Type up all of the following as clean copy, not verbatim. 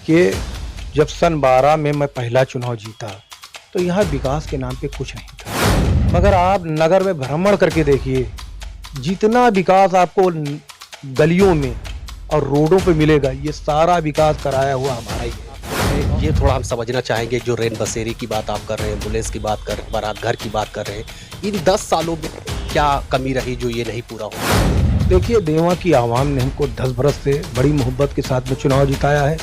कि जब सन 12 में मैं पहला चुनाव जीता तो यहाँ विकास के नाम पे कुछ नहीं था। मगर आप नगर में भ्रमण करके देखिए, जितना विकास आपको गलियों में और रोडों पे मिलेगा, ये सारा विकास कराया हुआ हमारा ही है। ये थोड़ा हम समझना चाहेंगे, जो रेन बसेरे की बात आप कर रहे हैं, एम्बुलेंस की बात कर रहे हैं, बारात घर की बात कर रहे हैं, इन 10 सालों में क्या कमी रही जो ये नहीं पूरा हुआ? देखिए, देवा की आवाम ने हमको 10 बरस से बड़ी मोहब्बत के साथ में चुनाव जिताया है।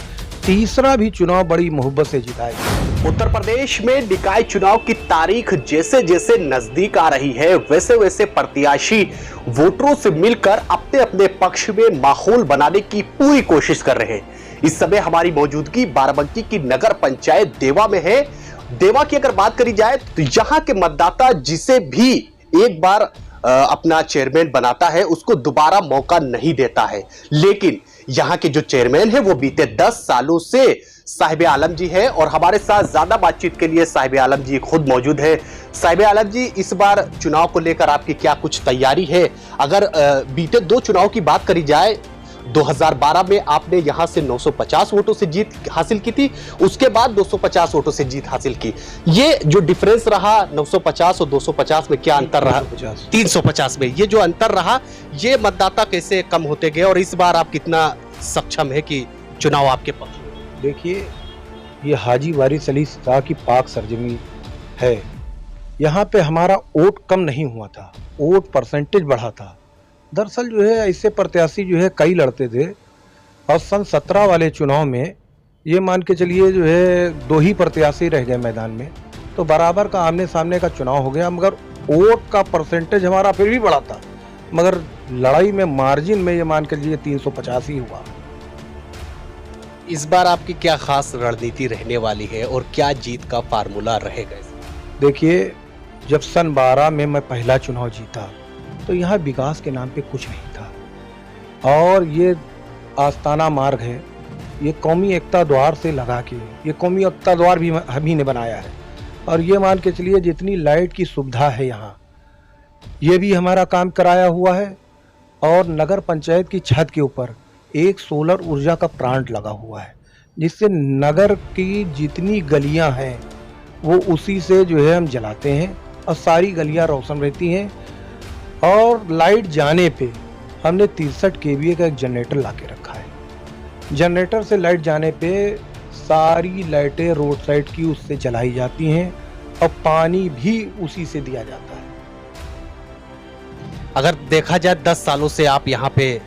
तीसरा भी चुनाव बड़ी मोहब्बत से जिताया। उत्तर प्रदेश में निकाय चुनाव की तारीख जैसे जैसे नजदीक आ रही है, वैसे वैसे प्रत्याशी वोटरों से मिलकर अपने अपने पक्ष में माहौल बनाने की पूरी कोशिश कर रहे हैं। इस समय हमारी मौजूदगी बाराबंकी की नगर पंचायत देवा में है। देवा की अगर बात करी जाए तो यहाँ के मतदाता जिसे भी एक बार अपना चेयरमैन बनाता है, उसको दोबारा मौका नहीं देता है। लेकिन यहाँ के जो चेयरमैन है वो बीते 10 सालों से साहिब आलम जी है, और हमारे साथ ज्यादा बातचीत के लिए साहिब आलम जी खुद मौजूद है। साहिब आलम जी, इस बार चुनाव को लेकर आपकी क्या कुछ तैयारी है? अगर बीते 2 चुनाव की बात करी जाए, 2012 में आपने यहां से 950 वोटों से जीत हासिल की थी, उसके बाद 250 वोटों से जीत हासिल की। ये जो डिफरेंस रहा 950 और 250 में, क्या अंतर रहा? 350 में ये जो अंतर रहा, ये मतदाता कैसे कम होते गए, और इस बार आप कितना सक्षम है कि चुनाव आपके पक्ष में? देखिए, ये हाजी वारिस अली शाह की पाक सरजमी है। यहाँ पे हमारा वोट कम नहीं हुआ था, वोट परसेंटेज बढ़ा था। दरअसल जो है, ऐसे प्रत्याशी जो है कई लड़ते थे, और सन 17 वाले चुनाव में ये मान के चलिए जो है 2 ही प्रत्याशी रह गए मैदान में, तो बराबर का आमने सामने का चुनाव हो गया। मगर वोट का परसेंटेज हमारा फिर भी बढ़ा था, मगर लड़ाई में मार्जिन में ये मान के चलिए 350 ही हुआ। इस बार आपकी क्या खास रणनीति रहने वाली है, और क्या जीत का फार्मूला रहेगा? देखिए, जब सन 12 में मैं पहला चुनाव जीता तो यहाँ विकास के नाम पे कुछ नहीं था, और ये आस्ताना मार्ग है, ये कौमी एकता द्वार से लगा के, ये कौमी एकता द्वार भी हम ही ने बनाया है। और ये मान के चलिए जितनी लाइट की सुविधा है यहाँ, ये भी हमारा काम कराया हुआ है। और नगर पंचायत की छत के ऊपर एक सोलर ऊर्जा का प्लांट लगा हुआ है, जिससे नगर की जितनी गलियां हैं वो उसी से जो है हम जलाते हैं, और सारी गलियां रोशन रहती हैं। और लाइट जाने पे हमने 63 kVA का एक जनरेटर ला के रखा है। जनरेटर से लाइट जाने पे सारी लाइटें रोड साइड की उससे जलाई जाती हैं, और पानी भी उसी से दिया जाता है। अगर देखा जाए 10 सालों से आप यहाँ पे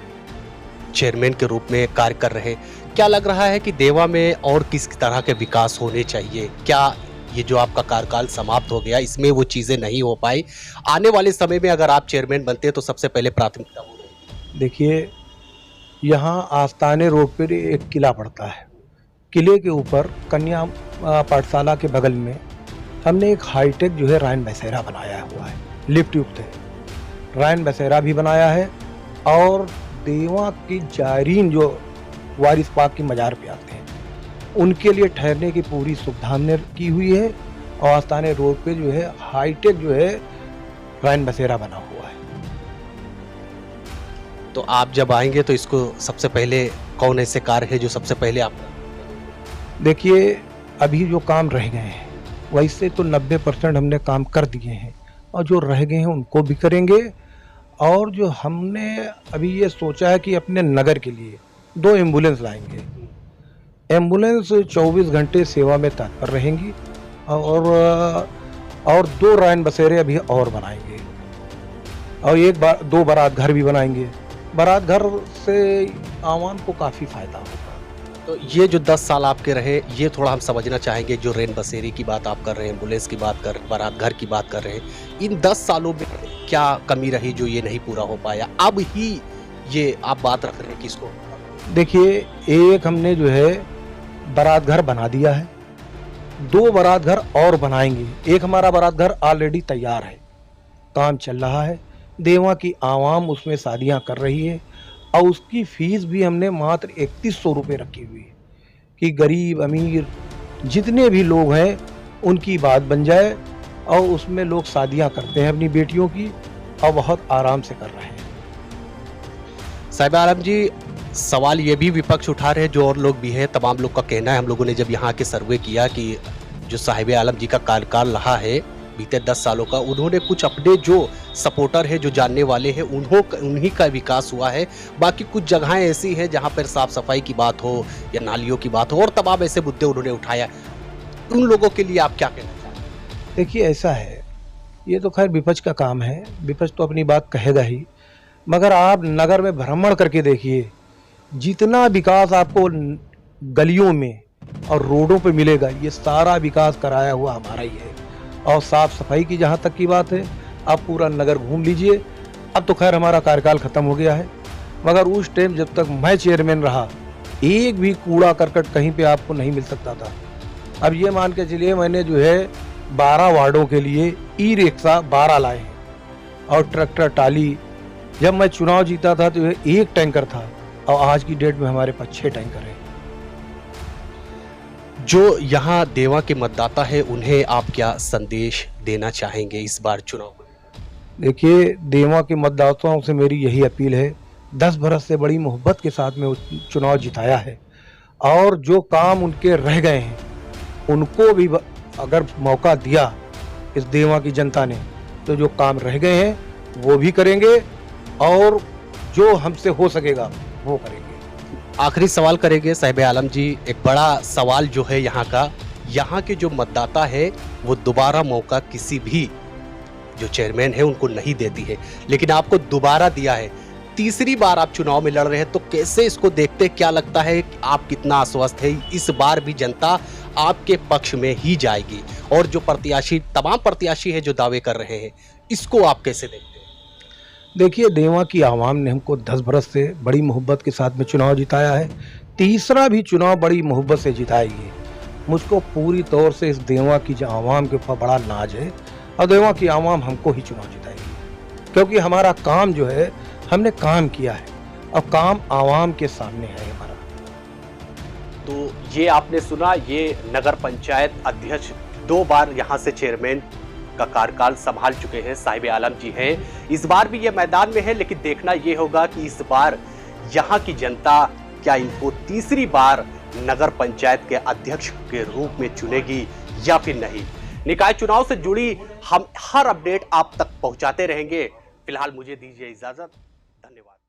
चेयरमैन के रूप में कार्य कर रहे, क्या लग रहा है कि देवा में और किस तरह के विकास होने चाहिए? क्या ये जो आपका कार्यकाल समाप्त हो गया, इसमें वो चीज़ें नहीं हो पाई, आने वाले समय में अगर आप चेयरमैन बनते हैं तो सबसे पहले प्राथमिकता वो रहेगी? देखिए, यहाँ आस्ताने रोड पर एक किला पड़ता है। किले के ऊपर कन्या पाठशाला के बगल में हमने एक हाईटेक जो है रायन बसेरा बनाया हुआ है, लिफ्ट युक्त है। रायन बसेरा भी बनाया है, और देवा की जायरीन जो वारिस पाक की मज़ार पे आते हैं, उनके लिए ठहरने की पूरी सुविधा हमने की हुई है। और आस्ताने रोड पे जो है हाईटेक जो है रायन बसेरा बना हुआ है। तो आप जब आएंगे तो इसको सबसे पहले कौन ऐसे कार्य है जो सबसे पहले आप? देखिए, अभी जो काम रह गए हैं, वैसे तो 90% हमने काम कर दिए हैं, और जो रह गए हैं उनको भी करेंगे। और जो हमने अभी ये सोचा है कि अपने नगर के लिए 2 एम्बुलेंस लाएंगे। एम्बुलेंस 24 घंटे सेवा में तत्पर रहेंगी, और 2 रायन बसेरे अभी और बनाएंगे, और 2 बारात घर भी बनाएंगे। बारात घर से आवाम को काफ़ी फ़ायदा होगा। तो ये जो 10 साल आपके रहे, ये थोड़ा हम समझना चाहेंगे, जो रेन बसेरे की बात आप कर रहे हैं, एम्बुलेंस की बात कर, बारात घर की बात कर रहे हैं, इन 10 सालों में क्या कमी रही जो ये नहीं पूरा हो पाया? अब ही ये आप बात रख रहे हैं किसको? देखिए, एक हमने जो है बारात घर बना दिया है, 2 बारात घर और बनाएंगे। एक हमारा बारात घर ऑलरेडी तैयार है, काम चल रहा है। देवा की आवाम उसमें शादियां कर रही है, और उसकी फीस भी हमने मात्र 3100 रुपये रखी हुई है, कि गरीब अमीर जितने भी लोग हैं उनकी बात बन जाए, और उसमें लोग शादियां करते हैं अपनी बेटियों की, और बहुत आराम से कर रहे हैं। साहिब आलम जी, सवाल ये भी विपक्ष उठा रहे हैं, जो और लोग भी है, तमाम लोग का कहना है, हम लोगों ने जब यहाँ के सर्वे किया कि जो साहिब आलम जी का कार्यकाल रहा है बीते 10 सालों का, उन्होंने कुछ अपने जो सपोर्टर है, जो जानने वाले हैं, उन्हीं का विकास हुआ है। बाकी कुछ जगहें ऐसी हैं जहाँ पर साफ सफाई की बात हो या नालियों की बात हो और तमाम ऐसे मुद्दे उन्होंने उठाया। उन लोगों के लिए आप क्या कहना चाहते हैं? देखिए ऐसा है, ये तो खैर विपक्ष का काम है, विपक्ष तो अपनी बात कहेगा ही, मगर आप नगर में भ्रमण करके देखिए, जितना विकास आपको गलियों में और रोडों पे मिलेगा, ये सारा विकास कराया हुआ हमारा ही है। और साफ सफाई की जहाँ तक की बात है, आप पूरा नगर घूम लीजिए। अब तो खैर हमारा कार्यकाल खत्म हो गया है, मगर उस टाइम जब तक मैं चेयरमैन रहा, एक भी कूड़ा करकट कहीं पे आपको नहीं मिल सकता था। अब ये मान के चलिए, मैंने जो है 12 वार्डों के लिए ई रिक्शा 12 लाए हैं और ट्रैक्टर टाली। जब मैं चुनाव जीता था तो ये 1 टैंकर था और आज की डेट में हमारे पास 6 टैंकर हैं। जो यहाँ देवा के मतदाता है, उन्हें आप क्या संदेश देना चाहेंगे इस बार चुनाव को? देखिए, देवा के मतदाताओं से मेरी यही अपील है, 10 बरस से बड़ी मोहब्बत के साथ में चुनाव जिताया है और जो काम उनके रह गए हैं उनको भी अगर मौका दिया इस देवा की जनता ने, तो जो काम रह गए हैं वो भी करेंगे और जो हमसे हो सकेगा वो करेंगे। आखिरी सवाल करेंगे साहिब आलम जी, एक बड़ा सवाल जो है यहाँ का, यहाँ के जो मतदाता है वो दोबारा मौका किसी भी जो चेयरमैन है उनको नहीं देती है, लेकिन आपको दोबारा दिया है, तीसरी बार आप चुनाव में लड़ रहे हैं, तो कैसे इसको देखते, क्या लगता है कि आप कितना आश्वस्त है इस बार भी जनता आपके पक्ष में ही जाएगी? और जो प्रत्याशी, तमाम प्रत्याशी है जो दावे कर रहे हैं, इसको आप कैसे देखते हैं? देखिए, देवा की आवाम ने हमको 10 बरस से बड़ी मोहब्बत के साथ में चुनाव जिताया है, तीसरा भी चुनाव बड़ी मोहब्बत से जिताएगी। मुझको पूरी तौर से इस देवा की जो आवाम के ऊपर बड़ा नाज है और देवा की आवाम हमको ही चुनाव जिताएगी, क्योंकि हमारा काम जो है, हमने काम किया है और काम आवाम के सामने है हमारा। तो ये आपने सुना, ये नगर पंचायत अध्यक्ष 2 बार यहाँ से चेयरमैन का कार्यकाल संभाल चुके हैं साहिब आलम जी हैं। इस बार भी ये मैदान में है, लेकिन देखना ये होगा कि इस बार यहाँ की जनता क्या इनको तीसरी बार नगर पंचायत के अध्यक्ष के रूप में चुनेगी या फिर नहीं। निकाय चुनाव से जुड़ी हम हर अपडेट आप तक पहुंचाते रहेंगे। फिलहाल मुझे दीजिए इजाजत, धन्यवाद।